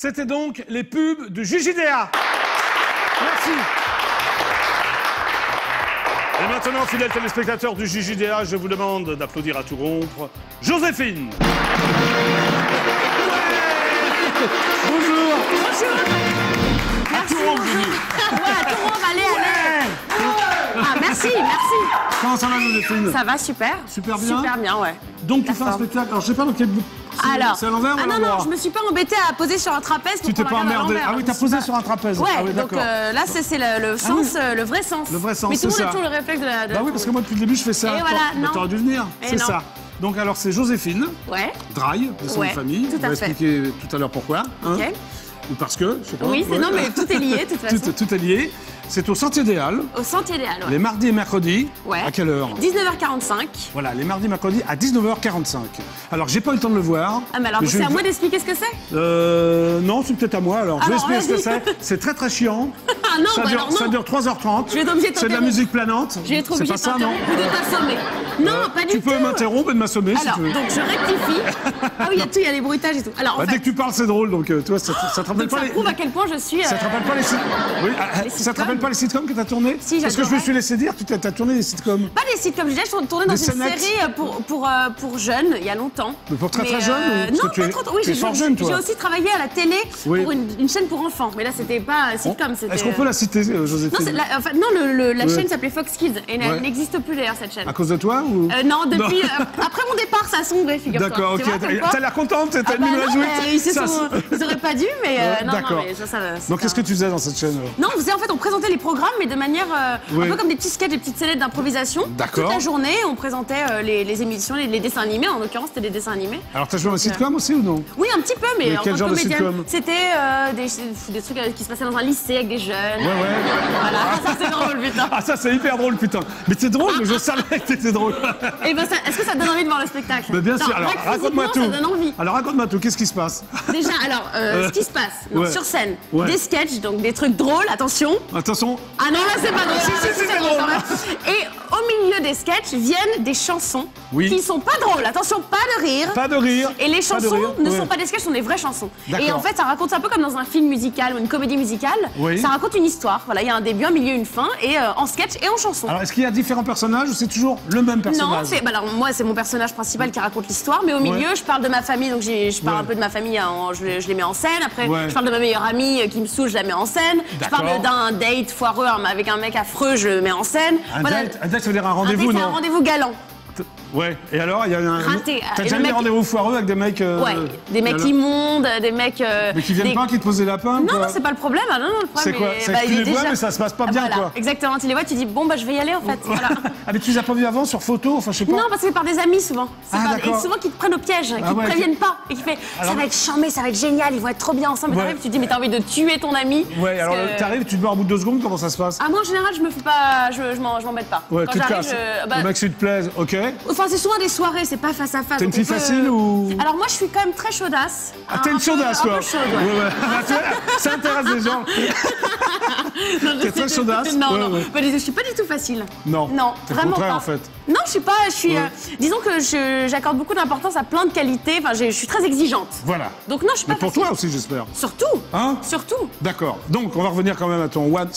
C'était donc les pubs de JJDA. Merci. Et maintenant, fidèles téléspectateurs du JJDA, je vous demande d'applaudir à tout rompre Joséphine. Bonjour. Bonjour. Merci, bonjour. Ouais, à tout rompre, allez. Ah, merci. Comment ça va, Joséphine? Ça va, super. Super bien. Super bien, ouais. Donc tu fais un spectacle, alors je sais pas dans quel bout. Alors, c'est à l'envers ou à l'endroit? non, je me suis pas embêtée à poser sur un trapèze pour Tu t'es pas emmerdé. Ah oui, t'as posé sur un trapèze. Ouais, ah oui, donc là, c'est le sens, le vrai sens. Le vrai sens, mais tout le c'est monde a ça. toujours le réflexe de la... Bah oui, parce que moi, depuis le début, je fais ça. Et voilà, non. T'aurais dû venir, c'est non. ça. Donc alors, c'est Joséphine. Ouais. Draille, de son Ouais, famille. tout à On va fait. expliquer tout à l'heure pourquoi. Hein. Ok. Ou parce que, je sais pas. Oui, Ouais. non, mais tout est lié, de toute façon. Tout est lié. C'est au Sentier des Halles, Au Sentier des Halles, ouais. les mardis et mercredis. Ouais. À quelle heure? 19h45. Voilà, les mardis et mercredis à 19h45. Alors, j'ai pas eu le temps de le voir. Ah, mais alors, mais c'est à moi d'expliquer ce que c'est? Non, c'est peut-être à moi. Alors, je vais Alors, expliquer ce que vas-y. c'est. C'est très très chiant. Ah non, bah alors non. Ça dure 3h30. Je vais être obligée de C'est de la t'interrompre. musique planante. Je vais être C'est obligée pas de ça, non? t'interrompre ou de t'assommer. Non, pas du Tu tout. peux m'interrompre et de m'assommer si Alors, tu veux. donc je rectifie. Ah oui, il y a tout, il y a les bruitages et tout. Alors, en Bah, fait, dès que tu parles, c'est drôle, donc toi, ça te rappelle donc pas ça les. prouve à quel point je suis... Ça te rappelle pas les sitcoms? Oui, ça te sitcoms. rappelle pas les sitcoms que t'as tourné? Si, Parce que je me j'adorais. suis laissé dire, tu t'as tourné des sitcoms. Pas des sitcoms, j'ai déjà tourné dans Des une scénettes. série pour jeunes, il y a longtemps. Mais pour très jeune ou Non, parce que pas tu es- trop. Oui, tu es fort jeune, toi. j'ai aussi travaillé à la télé Oui. pour une chaîne pour enfants. Mais là, c'était pas sitcom, c'était... Est-ce qu'on peut la citer, Joséphine? Non, la Ouais. chaîne s'appelait Fox Kids et Ouais. elle n'existe plus d'ailleurs, cette chaîne. À cause de toi ou? Non, depuis... après mon départ, ça a sombré, figure-toi. D'accord, ok. Tu vois, comme quoi. T'as l'air contente, t'as Ah une mine bah non, réjouie. mais Ça, ils auraient pas dû, mais non, d'accord. mais ça Donc qu'est-ce que tu faisais dans cette chaîne? Non, on faisait en fait, on présentait les programmes, mais de manière Oui. un peu comme des petits sketchs, des petites scénettes d'improvisation. D'accord. Toute la journée, on présentait les émissions, les dessins animés. En l'occurrence, c'était des dessins animés. Alors t'as joué dans un sitcom aussi ou non? Oui, un petit peu, mais Mais en quel tant genre que de comédienne. sitcom? C'était des trucs qui se passaient dans un lycée avec des jeunes. Ouais. Voilà, ça c'est drôle, putain. Ah ça c'est hyper drôle putain. Mais c'est drôle, mais je savais que t'étais drôle. Et ben, est-ce que ça te donne envie de voir le spectacle? Mais bien Non, sûr, alors rien que raconte-moi tout. physiquement, ça donne envie. Alors raconte-moi tout, qu'est-ce qui se passe? Déjà, alors, ce qui se passe donc, ouais. sur scène, Ouais. des sketchs, donc des trucs drôles, attention. Attention. Ah non, là c'est pas drôle. Si, Ah, c'est drôle, drôle. quand même. Et au milieu des sketchs viennent des chansons Oui. qui sont pas drôles. Attention, pas de rire. Pas de rire. Et les Pas de chansons rire, ne ouais. sont pas des sketchs, ce sont des vraies chansons. D'accord. Et en fait, ça raconte un peu comme dans un film musical ou une comédie musicale. Oui. Ça raconte une histoire. Voilà, il y a un début, un milieu, une fin, et en sketch et en chanson. Alors est-ce qu'il y a différents personnages ou c'est toujours le même Non, personnage? alors moi c'est mon personnage principal qui raconte l'histoire, mais au milieu je parle de ma famille, donc je parle Ouais. un peu de ma famille, je les mets en scène. Après Ouais. je parle de ma meilleure amie qui me saoule, je la mets en scène. Je D'accord. parle d'un date foireux avec un mec affreux, je le mets en scène. Un Voilà. date, ça veut dire un Un rendez-vous, date, c'est un non? rendez-vous galant. Ouais. Et alors, il y a un. Raté. T'as Et déjà le eu des mec- rendez-vous foireux avec des mecs. Ouais, des mecs alors immondes, des mecs. Mais qui viennent pas, qui te posent des lapins? Non, quoi non, c'est pas le problème. Ah, non, le problème. C'est quoi? C'est que tu il est les vois, déjà- mais ça se passe pas bien, voilà, quoi. Exactement, tu les vois, tu dis bon, bah je vais y aller en fait. Voilà. Ah, mais tu les as pas vus avant sur photo? Enfin, je sais pas. Non, parce que c'est par des amis souvent. C'est Ah, par- d'accord. et souvent qui te prennent au piège, qui Ah ouais, te préviennent pas. Et qui fait Alors- ça va être charmé, ça va être génial, ils vont être trop bien ensemble. Et Ouais. t'arrives, tu te dis mais t'as envie de tuer ton ami. Ouais, Parce alors que- t'arrives, tu te mets au bout de 2 secondes, comment ça se passe? Ah, moi en général, je me fais pas. Je m'embête pas. Ouais, Quand tu te j'arrive, casses. bah, Le mec, si te plaise, ok. enfin, c'est souvent des soirées, c'est pas face à face. T'es une donc fille on peut- facile ou- Alors moi, je suis quand même très chaudasse. Ah, t'es une chaudasse, Un quoi. peu chaude, ouais. Tu vois, ça intéresse les gens. T'es très chaudasse. Non, Ouais, non, ouais. pas du tout. Je suis pas du tout facile. Non. Non, T'es le vraiment contraire, pas. en fait. Non, je suis pas. Je suis. Ouais. Disons que j'accorde beaucoup d'importance à plein de qualités. Enfin, je suis très exigeante. Voilà. Donc non, je suis pas Mais pour facile. toi aussi, j'espère. Surtout. Hein? Surtout. D'accord. Donc, on va revenir quand même à ton one.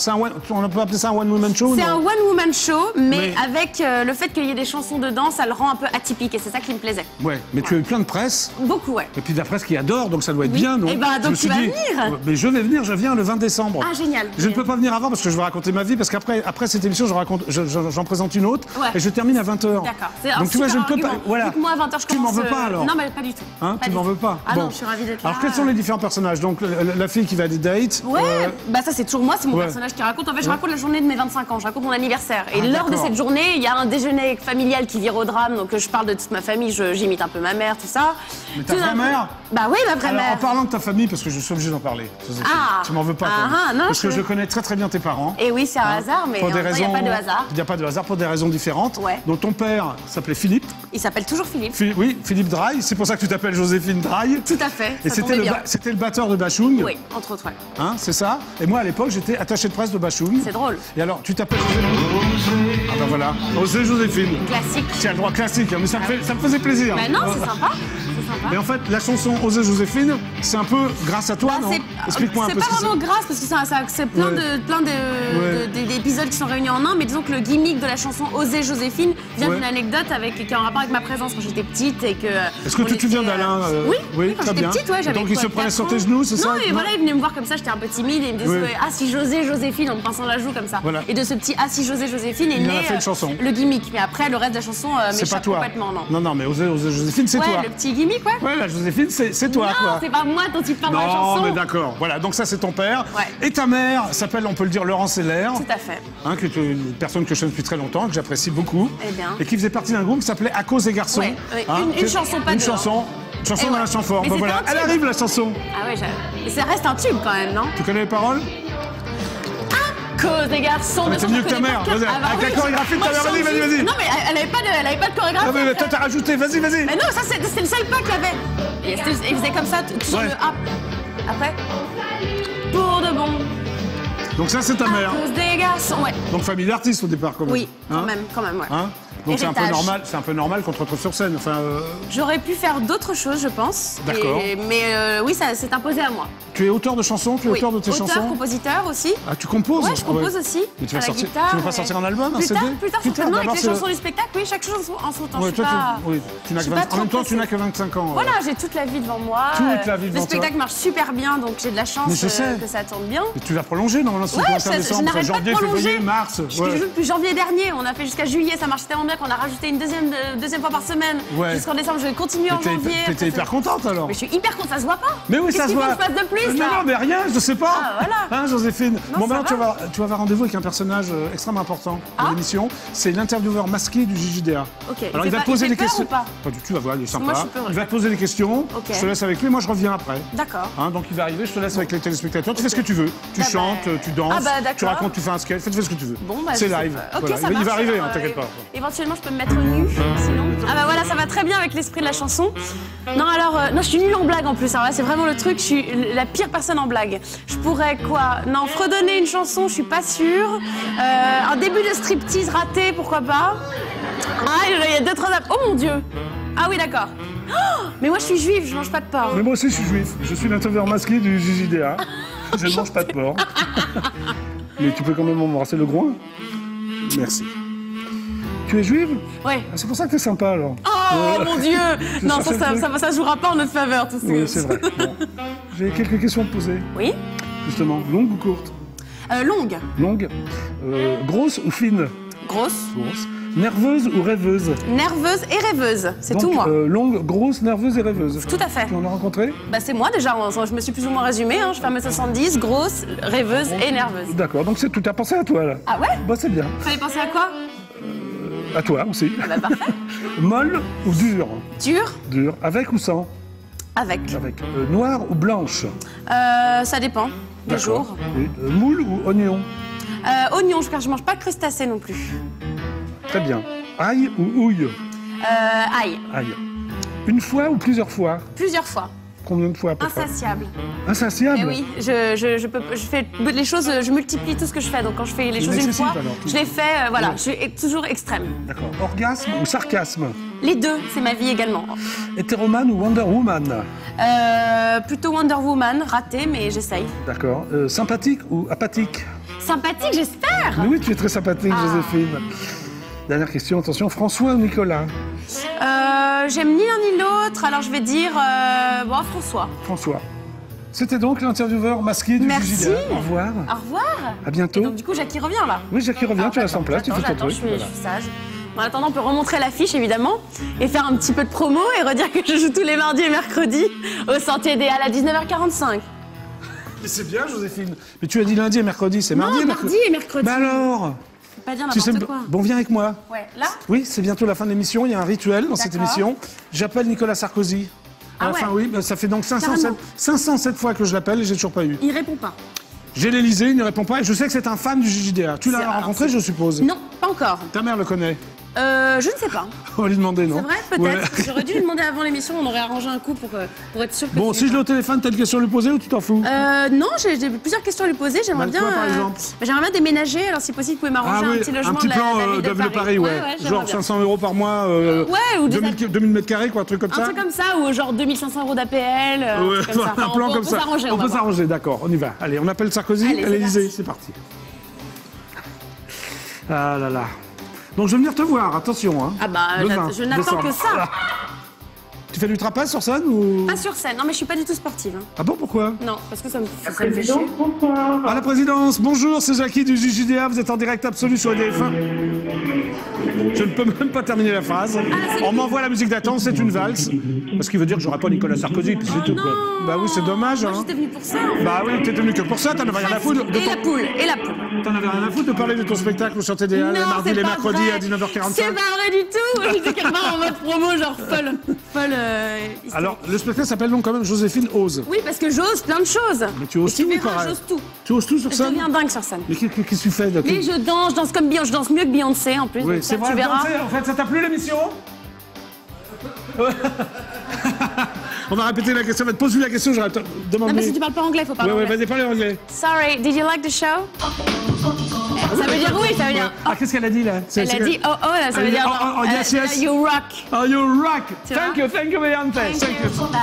On peut appeler ça un one-woman show? C'est non un one-woman show, mais Mais- avec le fait qu'il y ait des chansons dedans, ça le rend un peu atypique et c'est ça qui me plaisait. Ouais, mais tu as eu plein de presse. Beaucoup, ouais. Et puis de la presse qui adore, donc ça doit être Oui. bien, non? Eh ben, Je donc me suis tu vas dit, venir. Mais je vais venir, je viens le 20 décembre. Ah, génial. Je ne peux pas venir avant parce que je vais raconter ma vie, parce qu'après cette émission, j'en présente une autre Ouais. et je termine à 20h. D'accord. C'est un Donc tu vois, je ne super peux pas. argument. Voilà. Vu que moi, à 20h, je Tu m'en commence, veux pas alors? Non, mais pas du tout. Hein, Pas tu du m'en tout. veux pas? Ah Bon. non, je suis ravie d'être là. Alors quels sont les différents personnages? Donc la fille qui va à des dates. Ouais, bah ça c'est toujours moi, c'est mon Ouais. personnage qui raconte. En fait, je raconte la journée de mes 25 ans, je raconte mon anniversaire. Et Ah, lors de d'accord. cette journée, il y a un déjeuner familial qui vire au drame, donc je parle de toute ma famille, j'imite un peu ma mère, tout ça. Mais ta Tout d'un vraie coup- mère? Bah oui, ma vraie Alors, en mère. parlant de ta famille, parce que je suis obligé d'en parler, Joséphine, Ah. tu m'en veux pas, Ah, toi. ah, non, parce que je- je connais très très bien tes parents. Et oui, c'est un Hein, hasard, mais pour en des même temps, il raisons. n'y a pas de hasard. Il n'y a pas de hasard pour des raisons différentes. Ouais. Donc ton père s'appelait Philippe. Il s'appelle toujours Philippe. Oui, Philippe Draille. C'est pour ça que tu t'appelles Joséphine Draille. Tout à fait. Et ça c'était tombait bien. c'était le batteur de Bachung. Oui, entre autres, ouais. Hein, c'est ça. Et moi à l'époque j'étais attaché de presse de Bachung. C'est drôle. Et alors tu t'appelles Joséphine. Ah ben voilà. Osez Joséphine. Classique. Tiens, le droit classique, mais ça me faisait plaisir. Bah non, c'est sympa. C'est sympa. Et en fait, la chanson Osez Joséphine, c'est un peu grâce à toi, non? Explique-moi un peu ce que c'est. C'est pas vraiment grâce, parce que c'est plein d'épisodes qui sont réunis en un, mais disons que le gimmick de la chanson Osez Joséphine vient d'une anecdote qui est en rapport avec ma présence quand j'étais petite et que... Est-ce que tu te souviens d'Alain? Oui, quand très j'étais bien. petite, ouais, j'avais. Donc il se prenait sur tes genoux, c'est ça? Non, mais voilà, il venait me voir comme ça, j'étais un peu timide et il me disait ah si José Joséphine en me pinçant la joue comme ça. Voilà. Et de ce petit ah si José Joséphine est il né a fait une chanson. Le gimmick. Mais après, le reste de la chanson m'échappe complètement, non. Non, mais Osez Joséphine, c'est toi. Ouais, le petit gimmick, ouais. Ouais, la Joséphine, c'est toi, quoi. Non, c'est pas moi dont tu parles dans la chanson. Non, mais d'accord. Voilà, donc ça, c'est ton père. Ouais. Et ta mère s'appelle, on peut le dire, Laurence Heller. Tout à fait. Qui est une personne que je connais depuis très longtemps, que j'apprécie beaucoup. Eh bien. Et qui faisait partie d'un groupe qui s'appelait À cause des garçons. Ouais, une chanson, pas une deux. Chanson dans la chanson. Ben voilà, elle arrive, la chanson. Ah ouais, mais ça reste un tube quand même, non? Tu connais les paroles? À cause des garçons. C'est mieux que ta mère. Vas-y, avec la chorégraphie de ta mère, vas-y. Non, mais elle avait pas de chorégraphie. Non, mais toi, t'as rajouté, vas-y. Mais non, ça, c'est le seul pas qu'il y avait. Et il faisait comme ça, toujours le A. Après, pour de bon. Donc ça, c'est ta mère. À cause des garçons, ouais. Donc famille d'artistes au départ, quand même. Oui, quand même, ouais. Donc c'est un peu normal qu'on te retrouve sur scène. Enfin, J'aurais pu faire d'autres choses, je pense. D'accord. Mais oui, ça s'est imposé à moi. Tu es auteur de chansons, tu es auteur de tes chansons. Compositeur aussi. Ah, tu composes? Ouais, je compose aussi. Mais tu vas à la tu guitare, veux pas sortir un album, un plus CD? Plus tard, certainement, avec les chansons du spectacle, oui, chaque chanson en son temps. Ouais, en même temps, tu n'as que 25 ans. Voilà, j'ai toute la vie devant moi. Toute la vie devant toi. Le spectacle marche super bien, donc j'ai de la chance que ça tourne bien. Et tu vas prolonger normalement, c'est le 21 décembre, c'est janvier, février, mars. Je joue depuis janvier dernier, on a fait jusqu'à juillet, ça marchait tellement bien qu'on a rajouté une deuxième fois par semaine. Jusqu'en décembre, je vais continuer en janvier. T'étais hyper contente alors? Mais je suis hyper contente, ça se voit pas. Mais oui, ça se voit. Qu'est-ce qu'il faut que je fasse de plus là? Non, mais rien, je sais pas. Ah, voilà. Joséphine. Non, bon, maintenant, tu vas avoir rendez-vous avec un personnage extrêmement important de l'émission. C'est l'intervieweur masqué du JJDA. Ok. Alors, il va te poser des questions. Pas du tout, tu vas voir, il est sympa. Moi, je suis peureuse. Il va te poser des questions. Ok. Je te laisse avec lui, moi je reviens après. D'accord. Donc il va arriver, je te laisse avec les téléspectateurs. Tu fais ce que tu veux. Tu chantes, tu danses, tu racontes, tu fais un sketch, fais ce que tu veux. Bon, c'est live. Ok, voilà. ça Il marche. va arriver, t'inquiète pas. Éventuellement, je peux me mettre nu, sinon. Ah bah voilà, ça va très bien avec l'esprit de la chanson. Non, alors, non, je suis nulle en blague en plus. Alors là, c'est vraiment le truc, je suis la pire personne en blague. Je pourrais quoi? Non, fredonner une chanson, je suis pas sûre. Un début de striptease raté, pourquoi pas? Ah, il y a 2-3 Oh mon Dieu! Ah oui, d'accord. Oh, mais moi, je suis juive, je mange pas de porc. Mais moi aussi, je suis juif. Je suis l'intervieweur masqué du JJDA. Je ne mange pas de porc. Mais tu peux quand même m'embrasser le groin? Merci. Tu es juive? Ouais. C'est pour ça que t'es sympa, alors. Oh mon Dieu! Non, ça jouera pas en notre faveur, tout ça. Oui, c'est vrai. Bon. J'ai quelques questions à te poser. Oui? Justement, longue ou courte? Longue. Longue. Grosse ou fine? Grosse. Grosse. Nerveuse ou rêveuse? Nerveuse et rêveuse, c'est tout moi. Longue, grosse, nerveuse et rêveuse. Tout à fait. Tu en as rencontré? Bah c'est moi déjà, je me suis plus ou moins résumée, je fais 1m70, grosse, rêveuse et nerveuse. D'accord, donc c'est tout, t'as pensé à toi là. Ah ouais? Bah c'est bien. Fallait penser à quoi? À toi aussi. Bah parfait. Molle ou dure? Dure. Dure. Avec ou sans? Avec. Avec. Noire ou blanche? Ça dépend des jours. Oui. Moule ou oignon? Oignon, car je mange pas de crustacés non plus. Très bien. Ail ou houille? Ail. Ail. Une fois ou plusieurs fois? Plusieurs fois. Combien de fois à peu près? Insatiable. Insatiable? Eh oui, je fais les choses, je multiplie tout ce que je fais. Donc quand je fais les choses une fois, je les fais, voilà, je suis toujours extrême. D'accord. Orgasme ou sarcasme? Les deux, c'est ma vie également. Hétéromane ou Wonder Woman? Plutôt Wonder Woman, raté, mais j'essaye. D'accord. Sympathique ou apathique? Sympathique, j'espère. Mais oui, tu es très sympathique, Joséphine. Dernière question, attention, François ou Nicolas? J'aime ni l'un ni l'autre, alors je vais dire François. François. C'était donc l'intervieweur masqué du JJDA. Au revoir. Au revoir. À bientôt. Et donc du coup, Jackie revient là. Oui, Jackie revient, tu restes en place, tu fais ton truc. Je suis sage. En attendant, on peut remontrer l'affiche évidemment et faire un petit peu de promo et redire que je joue tous les mardis et mercredis au Sentier des Halles à 19h45. Mais c'est bien, Joséphine. Mais tu as dit lundi et mercredi, c'est mardi et mercredi. Mardi et mercredi. Bah alors? Pas dire n'importe quoi. Bon, viens avec moi. Ouais, là? Oui, c'est bientôt la fin de l'émission. Il y a un rituel dans cette émission. J'appelle Nicolas Sarkozy. Enfin, oui, ça fait donc 507 fois que je l'appelle et j'ai toujours pas eu. Il répond pas. J'ai l'Élysée, il ne répond pas. Et je sais que c'est un fan du JJDA. Tu l'as rencontré, je suppose? Non, pas encore. Ta mère le connaît? Je ne sais pas. On va lui demander, non? C'est vrai, peut-être. J'aurais dû lui demander avant l'émission, on aurait arrangé un coup pour être sûr que... Bon, si je l'ai au téléphone, t'as une question à lui poser ou tu t'en fous? Non, j'ai plusieurs questions à lui poser. J'aimerais bien... Quoi, par exemple? J'aimerais bien déménager, alors si possible, vous pouvez m'arranger un petit logement un petit plan de la ville de Paris, ouais. Genre 500 € par mois, ouais, ou 2000 mètres carrés, quoi, un truc comme ça? Un truc comme ça, ou genre 2500 € d'APL, Ouais, comme ça. un plan comme ça. On On va peut voir. s'arranger, d'accord, on y va. Allez, on appelle Sarkozy Allez, à l'Élysée, c'est parti. Ah là là. Donc je vais venir te voir, attention. Hein. Ah bah, Le 20 je n'attends que décembre. ça. Tu fais du trapèze sur scène ou... Pas sur scène, non mais je suis pas du tout sportive. Hein. Ah bon, pourquoi? Non, parce que ça me fait chier. À la présidence, bonjour, c'est Jackie du JJDA, vous êtes en direct absolu sur EDF1. Je ne peux même pas terminer la phrase. On m'envoie la musique d'attente, c'est une valse. Parce qu'il veut dire que j'aurai pas Nicolas Sarkozy, puis c'est tout. Non. Quoi. Bah oui, c'est dommage. Moi Hein. j'étais venue pour ça. En fait. Bah oui, t'étais venu que pour ça, t'en avais rien à foutre. Et la poule, et la poule. T'en avais rien à foutre de parler de ton spectacle sur TDA les mardis, les mercredis à 19h45. C'est pas vrai du tout. J'étais quelque part en mode promo, genre folle. Alors, le spectacle s'appelle donc quand même Joséphine Ose. Oui, parce que j'ose plein de choses. Mais tu oses Et tout, verras, pareil. j'ose tout. Tu oses tout sur Je scène? deviens dingue sur scène. Mais qu'est-ce que tu fais là? Mais je danse comme Beyoncé, je danse mieux que Beyoncé en plus. Oui, donc c'est ça, vrai, tu verras. danser, en fait, ça t'a plu l'émission? On va répéter la question, pose-lui la question, j'aurais Non, demandé. parce que tu parles pas anglais, faut parler Ouais, anglais. vas-y, parle anglais. Sorry, did you like the show? Ça veut dire oui, ça veut dire. Ah, qu'est-ce qu'elle a dit là? Elle a dit oh oh, là, ça veut dire. Oh, yes, yes. You rock. Oh, you rock! Tu Thank vois? you, Beyoncé. Thank you. Bye.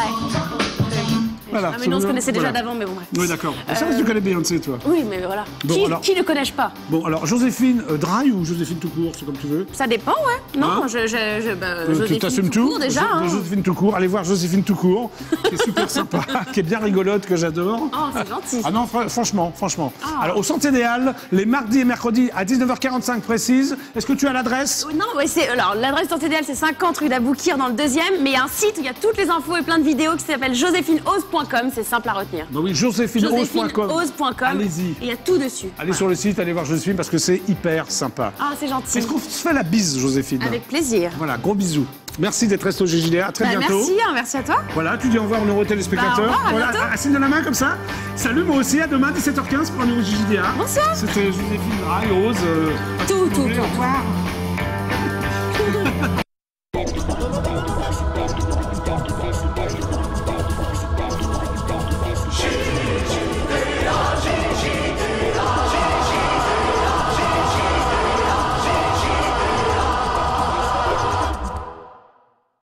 Voilà, Ah, mais nous on se connaissait déjà voilà. d'avant, mais bon, bref. Oui, d'accord. Ça, tu connais Beyoncé, toi? Oui, mais voilà. Bon, alors- Qui ne connais-je pas? Bon, alors, Joséphine Dry ou Joséphine tout court, c'est comme tu veux? Ça dépend, ouais. Non, Hein? tu Tu t'assumes tout? déjà. Hein. Joséphine tout court, allez voir Joséphine tout court, qui est super sympa, qui est bien rigolote, que j'adore. Oh, c'est gentil. Ah non, franchement. Alors, au Centre Idéal, les mardis et mercredis à 19h45 précise. Est-ce que tu as l'adresse? Non, ouais, alors l'adresse Centre Idéal, c'est 50 rue d'Aboukir dans le 2e, mais il y a un site où il y a toutes les infos et plein de vidéos qui s'appelle joséphineose.com, c'est simple à retenir. Bah oui, joséphineose.com. Joséphineose.com. Allez-y. Et il y a tout dessus. Allez sur le site, allez voir Joséphine parce que c'est hyper sympa. Ah, c'est gentil. Est-ce qu'on se fait la bise, Joséphine? Avec plaisir. Voilà, gros bisous. Merci d'être resté au JJDA, à très bientôt. Merci à toi. Voilà, tu dis au revoir aux nouveaux téléspectateurs. Bah, au revoir, à Voilà, bientôt. un signe de la main comme ça. Salut, moi aussi, à demain 17h15 pour un nouveau JJDA. Bonsoir. C'était Joséphine Dry, Ose. Tout. Au revoir.